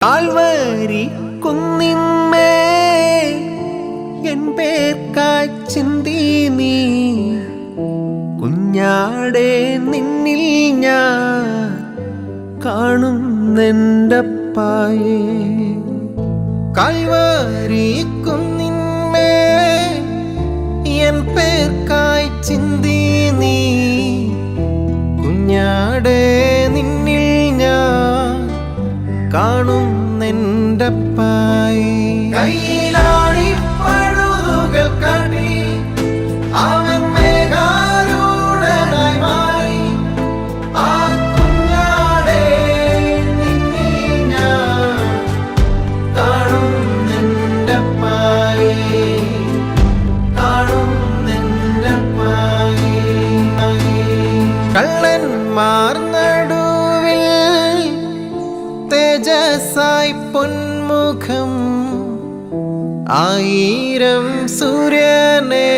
Calvary കുന്നിന്മേൽ N പേർക്കായി ചിന്തി നീ കുഞ്ഞാടേ നിന്നിൽ ഞാൻ കാണുന്നെൻ്റപ്പായേ. കാൽവരി കുന്നിന്മേൽ എൻ പേർക്കായി ചിന്തി നീ കുഞ്ഞാടേ നിന്നിൽ ഞാൻ കാണുന്നെൻ്റപ്പായേ. കയ്യിലാണി പഴുതുകൾ കാട്ടി അവൻ മേഘാരൂഢനായി മാറി. ആ കുഞ്ഞാടേ നിന്നിൽ ഞാൻ കാണുന്നെൻ്റപ്പായേ, കാണുന്നെൻ്റപ്പായേ. കള്ളന്മാർ നടുവിൽ തേജസ്സായി പൊന്മുഖം, ആയിരം സൂര്യനെ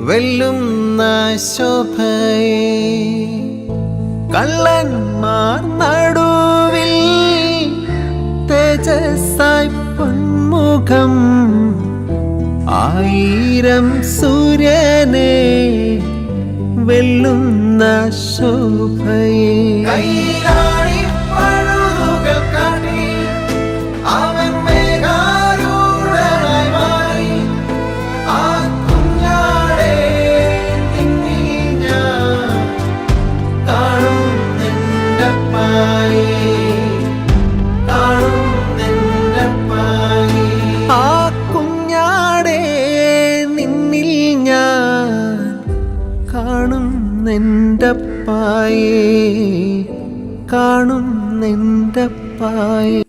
വെല്ലുന്ന ശോഭയെ. കള്ളന്മാർ നടുവിൽ തേജസ്സായി പൊന്മുഖം, ആയിരം സൂര്യനെ വെല്ലുന്ന ശോഭയെ. കയ്യിലാണി പഴുതുകൾ കാട്ടി അവൻ മേഘാരൂഢനായി മാറി. ആ കുഞ്ഞാടേ നിന്നിൽ ഞാൻ കാണുന്നെൻ്റപ്പായേ, കാണുന്നെൻ്റപ്പായേ. ആ കുഞ്ഞാടേ നിന്നിൽ ഞാൻ കാണുന്നെൻ്റപ്പായേ, കാണുന്നെൻ്റപ്പായേ.